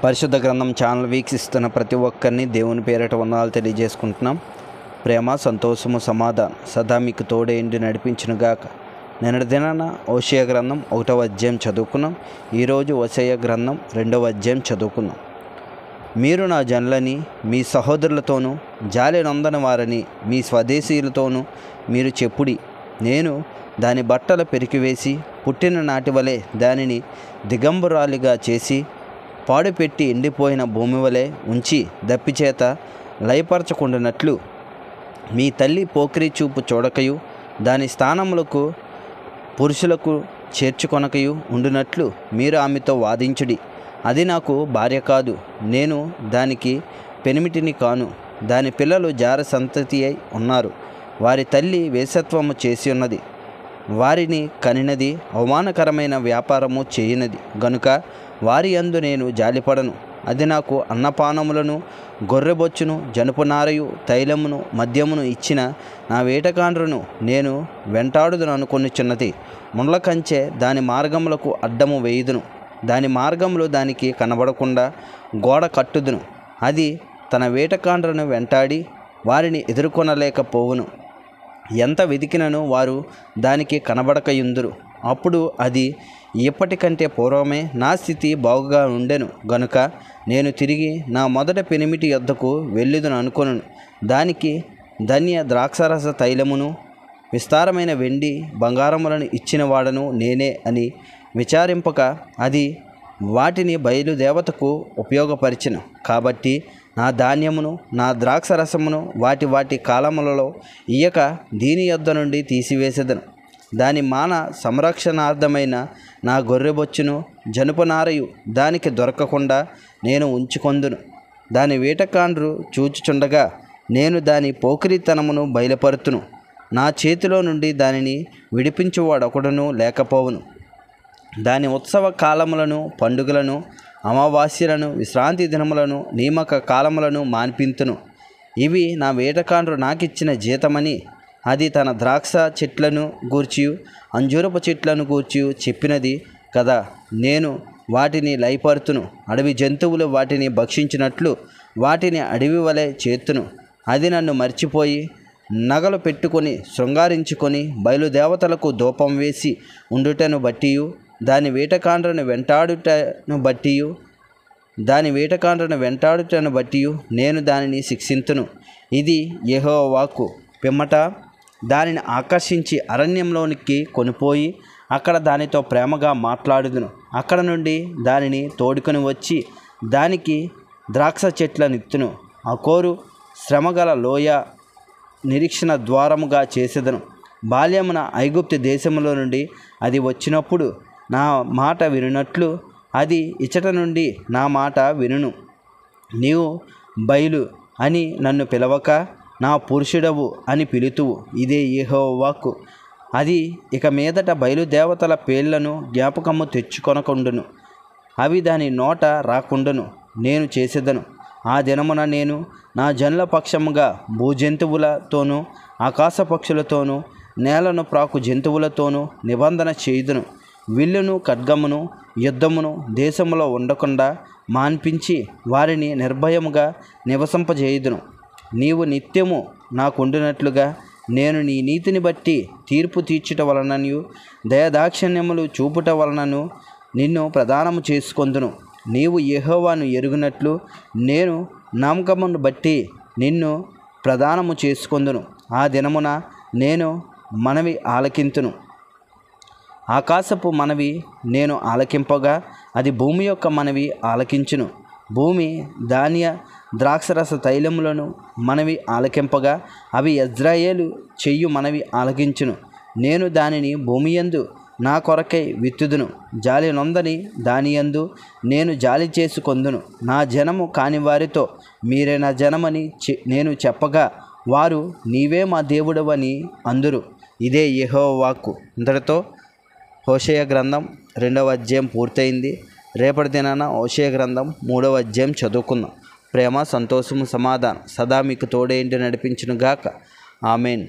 పరిశుద్ధ గ్రంథం ఛానల్ వీక్షిస్తున్న ప్రతి ఒక్కరిని దేవుని పేరిట వందనాలు తెలియజేసుకుంటున్నాం. ప్రేమ, సంతోషము, సమాధానం సదా మీకు తోడేండి నడిపించునుగాక. నిన్నటి దినాన హోషేయ గ్రంథం 1వ అధ్యాయం చదువుకున్నాం. ఈరోజు హోషేయ గ్రంథం 2వ అధ్యాయం చదువుకున్నాం. మీరు నా జనులని మీ సహోదరులతోనూ జాలి నొందని వారని మీ స్వదేశీయులతోనూ మీరు చెప్పుడి. నేను దాని బట్టలు పెరికివేసి పుట్టిన నాటి వలె దానిని దిగంబరాలిగా చేసి పాడుపెట్టి ఎండిపోయిన భూమి వలె ఉంచి దప్పిచేత లయపరచకుండానట్లు మీ తల్లి పోకిరి చూపు చూడకయు దాని స్థానములకు పురుషులకు చేర్చుకొనకయు ఉండునట్లు మీరు ఆమెతో వాదించుడి. అది నాకు భార్య కాదు, నేను దానికి పెనిమిటిని కాను. దాని పిల్లలు జార సంతతి అయి ఉన్నారు. వారి తల్లి వేశ్యత్వము చేసి ఉన్నది, వారిని కనినది, అవమానకరమైన వ్యాపారము చేయనది గనుక వారి యందు నేను జాలిపడను. అది నాకు అన్నపానములను, గొర్రెబొచ్చును, జనపనారయు, తైలమును, మద్యమును ఇచ్చిన నా వేటగాండ్రును నేను వెంటాడుదును అనుకొనిచున్నది. ముండ్ల కంచె దాని మార్గములకు అడ్డము వేయుదును, దాని మార్గములు దానికి కనబడకుండా గోడ కట్టుదును. అది తన వేటగాండ్రును వెంటాడి వారిని ఎదుర్కొనలేకపోవును. ఎంత వెదికినను వారు దానికి కనబడకయుందురు. అప్పుడు అది ఇప్పటికంటే పూర్వమే నా స్థితి బాగుగా ఉండెను గనుక నేను తిరిగి నా మొదట పెనిమిటి యొద్దకు వెళ్ళుదును అనుకొను. దానికి ధన్య ద్రాక్షరస తైలమును విస్తారమైన వెండి బంగారములను ఇచ్చిన వాడను నేనే అని విచారింపక అది వాటిని బయలుదేవతకు ఉపయోగపరిచెను. కాబట్టి నా ధాన్యమును నా ద్రాక్షరసమును వాటి వాటి కాలములలో ఇయ్యక దీని యొద్ద నుండి తీసివేసేదను. దాని మాన సంరక్షణార్థమైన నా గొర్రెబొచ్చును, జనపనారయు దానికి దొరకకుండా నేను ఉంచుకొందును. దాని వేటకాండ్రు చూచుచుండగా నేను దాని పోకిరితనమును బయలుపరుతును. నా చేతిలో నుండి దానిని విడిపించువాడొకడును లేకపోవును. దాని ఉత్సవ కాలములను, పండుగలను, అమావాస్యలను, విశ్రాంతి దినములను, నియామక కాలములను మాన్పింతును. ఇవి నా వేటకాండ్రు నాకిచ్చిన జీతమని అది తన ద్రాక్ష చెట్లను గూర్చియు అంజూరపు చెట్లను గూర్చియు చెప్పినది కదా. నేను వాటిని లయపరుతును. అడవి జంతువులు వాటిని భక్షించినట్లు వాటిని అడవి వలె చేతును. అది నన్ను మర్చిపోయి నగలు పెట్టుకొని శృంగారించుకొని బయలుదేవతలకు ధూపం వేసి ఉండుటను బట్టియు దాని వేటకాండ్రను వెంటాడుటను బట్టియు నేను దానిని శిక్షింతును. ఇది యెహోవా వాక్కు. పిమ్మట దానిని ఆకర్షించి అరణ్యంలోనికి కొనిపోయి అక్కడ దానితో ప్రేమగా మాట్లాడుదును. అక్కడ నుండి దానిని తోడుకొని వచ్చి దానికి ద్రాక్ష చెట్లనిత్తును. అకోరు శ్రమగల లోయ నిరీక్షణ ద్వారముగా చేసేదను. బాల్యమున ఐగుప్తు దేశములో నుండి అది వచ్చినప్పుడు నా మాట వినునట్లు అది ఇచ్చట నుండి నా మాట వినును. నీవు బయలు అని నన్ను పిలవక నా పురుషుడవు అని పిలుతువు. ఇదే యెహోవా వాక్కు. అది ఇక మీదట బయలుదేవతల పేర్లను జ్ఞాపకము తెచ్చుకొనకుండును. అవి దాని నోట రాకుండును. నేను చేసేదను. ఆ దినమున నేను నా జనుల పక్షముగా భూజంతువులతోనూ ఆకాశ పక్షులతోనూ నేలను ప్రాకు జంతువులతోనూ నిబంధన చేయుదును. విల్లును ఖడ్గమును యుద్ధమును దేశములో ఉండకుండా మాన్పించి వారిని నిర్భయముగా నివసింపజేయుదును. నీవు నిత్యము నాకుండినట్లుగా నేను నీ నీతిని బట్టి తీర్పు తీర్చుట వలనను దయాదాక్షిణ్యములు చూపుట వలనను నిన్ను ప్రదానము చేసుకొందును. నీవు యెహోవాను ఎరుగునట్లు నేను నమ్మకమును బట్టి నిన్ను ప్రదానము చేసుకొందును. ఆ దినమున నేను మనవి ఆలకింతును. ఆకాశపు మనవి నేను ఆలకింపగా అది భూమి యొక్క మనవి ఆలకించును. భూమి ధాన్య ద్రాక్షరస తైలములను మనవి ఆలకింపగా అవి ఇజ్రాయేలు చెయ్యు మనవి ఆలకించును. నేను దానిని భూమియందు నా కొరకై విత్తుదును. జాలి నొందని దానియందు నేను జాలి చేసుకొందును. నా జనము కాని వారితో మీరే నా జనమని నేను చెప్పగా వారు నీవే మా దేవుడవని అందురు. ఇదే యెహోవా వాక్కు. ఇంతటితో హోషేయ గ్రంథం 2వ అధ్యాయం పూర్తయింది. రేపటి దినాన హోషేయ గ్రంథం 3వ అధ్యాయం చదువుకుందాం. ప్రేమ, సంతోషము, సమాధానం సదా మీకు తోడేంటి నడిపించునుగాక. ఆమెన్.